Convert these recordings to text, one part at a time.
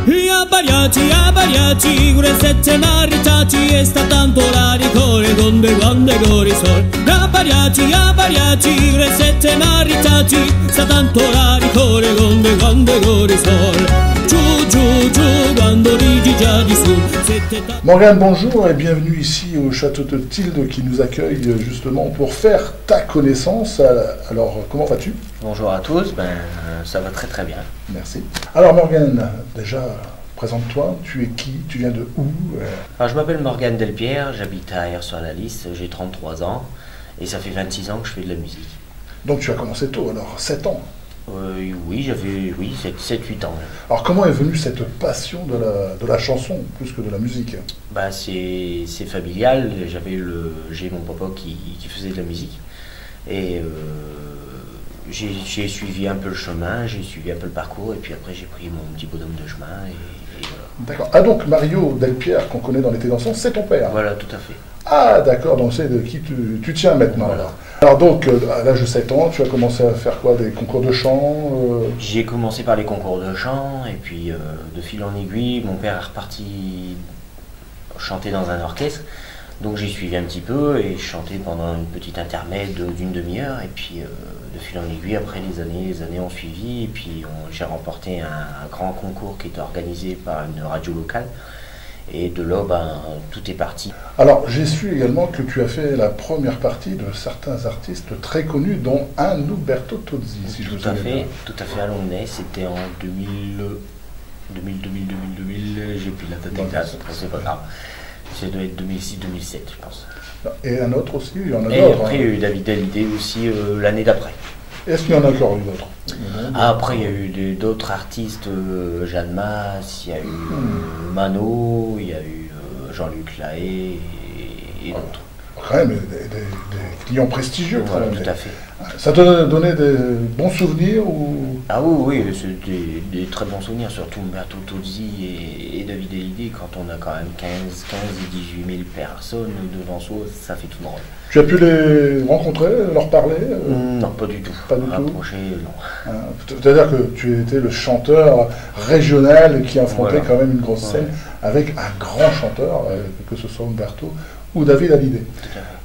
Abariaci, grasette maritaci, e sta tanto la ricorre, gonde, gonde, gorisol. Abariaci, grasette maritaci, sta tanto la ricorre, gonde, gonde, gorisol. Morgane, bonjour et bienvenue ici au château de Tilde qui nous accueille justement pour faire ta connaissance. Alors, comment vas-tu? Bonjour à tous, ça va très très bien. Merci. Alors Morgane, déjà, présente-toi, tu es qui? Tu viens de où? Alors, je m'appelle Morgane Delpierre, j'habite à Aire-sur-la-Lys, j'ai 33 ans et ça fait 26 ans que je fais de la musique. Donc tu as commencé tôt, alors 7 ans? Oui, j'avais 7-8 ans. Alors comment est venue cette passion de la chanson plus que de la musique? C'est familial, j'ai mon papa qui faisait de la musique et j'ai suivi un peu le chemin, j'ai suivi un peu le parcours et puis après j'ai pris mon petit bonhomme de chemin et voilà. D'accord. Ah donc Mario Delpierre qu'on connaît dans l'été dansant, c'est ton père? Voilà, tout à fait. Ah d'accord, donc c'est de qui tu tiens maintenant. Voilà. Alors donc, à l'âge de 7 ans, tu as commencé à faire quoi? Des concours de chant? J'ai commencé par les concours de chant, et puis de fil en aiguille, mon père est reparti chanter dans un orchestre. Donc j'ai suivi un petit peu, et je chantais pendant une petite intermède d'une demi-heure, et puis de fil en aiguille, après les années ont suivi, et puis j'ai remporté un grand concours qui était organisé par une radio locale. Et de là, tout est parti. Alors, j'ai su également que tu as fait la première partie de certains artistes très connus, dont un Umberto Tozzi, si je me souviens bien. Tout à fait, à Londres, c'était en 2000, j'ai plus la date exacte, c'est pas grave. Ça doit être 2006-2007, je pense. Et un autre aussi, il y en a d'autres. Et après, il y a eu David Hallyday aussi l'année d'après. Est-ce qu'il y en a encore eu d'autres? Après, il y a eu d'autres artistes, Jeanne Masse, il y a eu Mano, il y a eu Jean-Luc Lahaye et d'autres. Quand même des clients prestigieux. Voilà, tout à fait. Ça te donnait des bons souvenirs ou... Ah oui, c'est des très bons souvenirs, surtout Umberto Tozzi et David Hallyday, quand on a quand même 15 et 18 000 personnes devant soi, ça fait tout drôle. Tu as pu les rencontrer, leur parler? Non, pas du tout. Pas du tout? Rapprocher, non. C'est-à-dire que tu étais le chanteur régional qui affrontait quand même une grosse scène avec un grand chanteur, que ce soit Umberto ou David Hallyday.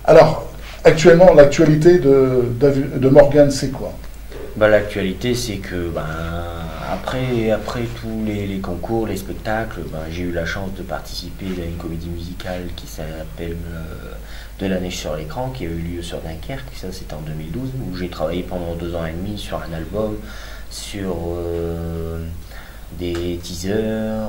Alors, actuellement, l'actualité de Morgane, c'est quoi? L'actualité, c'est que après tous les concours, les spectacles, j'ai eu la chance de participer à une comédie musicale qui s'appelle De la neige sur l'écran, qui a eu lieu sur Dunkerque, ça c'était en 2012, où j'ai travaillé pendant 2 ans et demi sur un album, sur des teasers.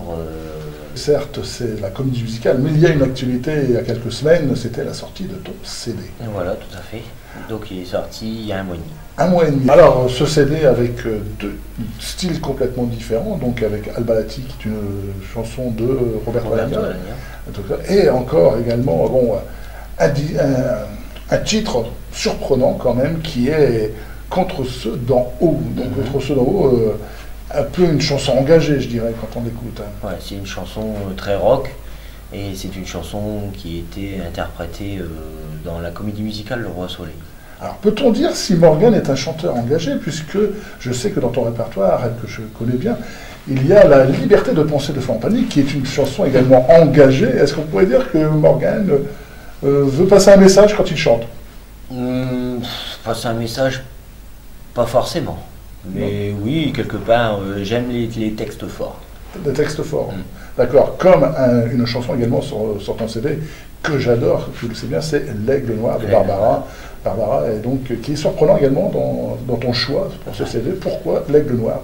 Certes, c'est la comédie musicale, mais il y a une actualité il y a quelques semaines, c'était la sortie de ton CD. Voilà, tout à fait. Donc il est sorti il y a 1 mois et demi. 1 mois et demi. Alors, ce CD avec 2 styles complètement différents, donc avec Albalati, qui est une chanson de Roberto Alagna, et encore également, un titre surprenant quand même, qui est Contre ceux d'en haut. Donc, Contre ceux d'en haut, un peu une chanson engagée, je dirais, quand on l'écoute. Ouais, c'est une chanson très rock, et c'est une chanson qui était interprétée dans la comédie musicale Le Roi Soleil. Alors, peut-on dire si Morgane est un chanteur engagé, puisque je sais que dans ton répertoire, que je connais bien, il y a La liberté de penser de Florent Pagny, qui est une chanson également engagée. Est-ce qu'on pourrait dire que Morgane veut passer un message quand il chante? Passer un message, pas forcément. Mais oui, quelque part, j'aime les textes forts. Des textes forts. D'accord. Comme une chanson également sur ton CD que j'adore, tu le sais bien, c'est L'Aigle Noir de Barbara. Barbara, et donc, qui est surprenant également dans ton choix pour ce CD. Pourquoi L'Aigle Noir?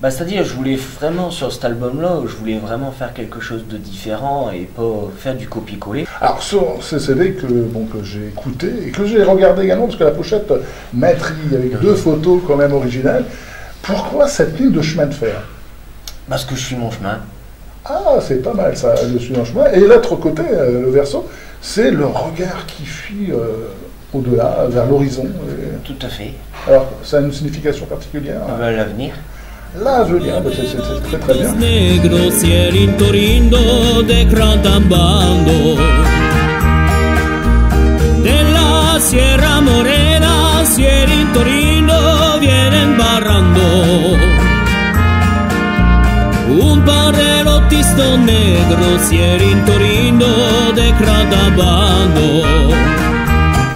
C'est-à-dire, je voulais vraiment, sur cet album-là, je voulais vraiment faire quelque chose de différent et pas faire du copier-coller. Alors, sur ce CD que j'ai écouté et que j'ai regardé également, parce que la pochette m'intrigue avec 2 photos quand même originales, pourquoi cette ligne de chemin de fer? Parce que je suis mon chemin. Ah, c'est pas mal ça, je suis mon chemin. Et l'autre côté, le verso, c'est le regard qui fuit au-delà, vers l'horizon. Tout à fait. Alors, ça a une signification particulière? L'avenir. L'avenir, c'est très très bien. Negro si è rintorindo de crantambando della Sierra Morena si è rintorindo viene barrando un parelottisto negro, sieri in Torino de Cradabano.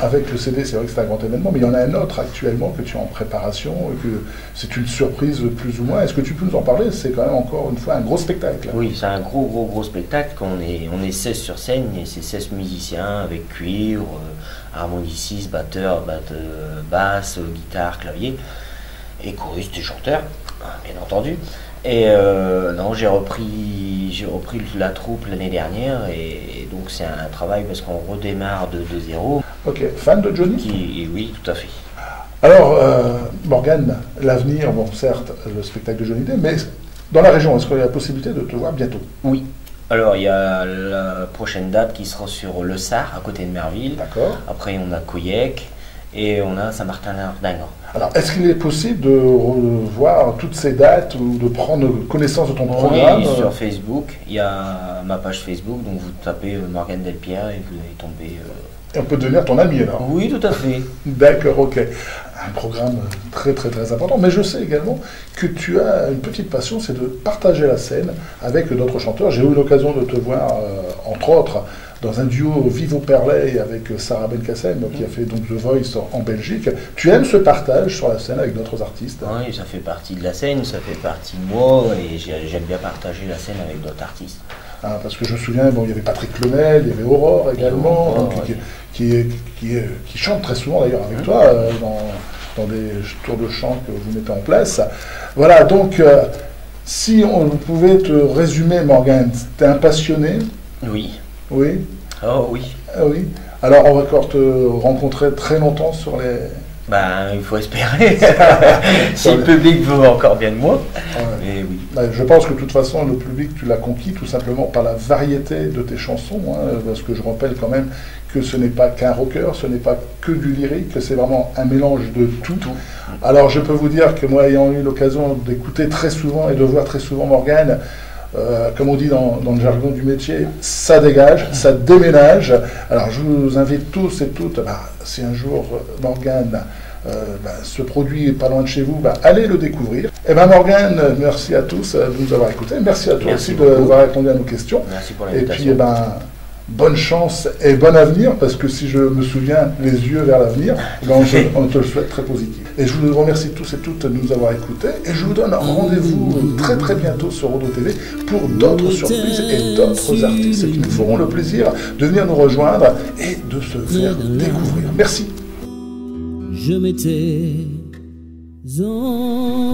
Avec le CD, c'est vrai que c'est un grand événement, mais il y en a un autre actuellement que tu es en préparation, et que c'est une surprise plus ou moins. Est-ce que tu peux nous en parler? C'est quand même encore une fois un gros spectacle. Oui, c'est un gros spectacle. On est 16 sur scène, et c'est 16 musiciens avec cuivre, harmoniciste, batteur, basse, guitare, clavier, et choriste et chanteur, bien entendu. Et non, j'ai repris la troupe l'année dernière, et donc c'est un travail parce qu'on redémarre de zéro. Ok, fan de Johnny? Oui, tout à fait. Alors, Morgane, l'avenir, bon, certes, le spectacle de Johnny Day, mais dans la région, est-ce qu'il y a la possibilité de te voir bientôt? Oui. Alors, il y a la prochaine date qui sera sur Le Sar, à côté de Merville. D'accord. Après, on a Coyec et on a Saint-Martin-d'Ardengan. Alors, est-ce qu'il est possible de revoir toutes ces dates ou de prendre connaissance de ton programme? Oui, sur Facebook, il y a ma page Facebook, donc vous tapez Morgane Delpierre et vous allez tomber... Et on peut devenir ton ami alors? Oui, tout à fait. D'accord, ok. Un programme très important. Mais je sais également que tu as une petite passion, c'est de partager la scène avec d'autres chanteurs. J'ai eu l'occasion de te voir, entre autres, dans un duo Vivo Perley avec Sarah Benkassem, qui a fait donc The Voice en Belgique. Tu aimes ce partage sur la scène avec d'autres artistes? Oui, ça fait partie de la scène, ça fait partie de moi, et j'aime bien partager la scène avec d'autres artistes. Ah, parce que je me souviens, bon, il y avait Patrick Lemel, il y avait Aurore également, Aurore, donc, ouais. qui chante très souvent d'ailleurs avec toi dans des tours de chant que vous mettez en place. Voilà, donc si on pouvait te résumer, Morgane, tu es un passionné? Oui. Oui? Oh oui. Ah oui. Alors on va encore te rencontrer très longtemps sur les... Ben, il faut espérer. Si le public veut encore bien de moi. Ouais. Mais oui. Je pense que de toute façon, le public, tu l'as conquis tout simplement par la variété de tes chansons, hein, parce que je rappelle quand même que ce n'est pas qu'un rocker, ce n'est pas que du lyrique, c'est vraiment un mélange de tout. Alors je peux vous dire que moi, ayant eu l'occasion d'écouter très souvent et de voir très souvent Morgane, comme on dit dans le jargon du métier, ça dégage, ça déménage. Alors je vous invite tous et toutes, si un jour Morgane ce produit pas loin de chez vous, allez le découvrir. Et Morgane, merci à tous de nous avoir écoutés. Merci à toi aussi d'avoir répondu à nos questions. Merci pour l'invitation. l'invitation. Et puis bonne chance et bon avenir, parce que si je me souviens les yeux vers l'avenir, on te le souhaite très positif. Et je vous remercie tous et toutes de nous avoir écoutés, et je vous donne rendez-vous très bientôt sur Odo TV pour d'autres surprises et d'autres artistes qui nous feront le plaisir de venir nous rejoindre et de se faire découvrir. Merci. Je m'étais endormi.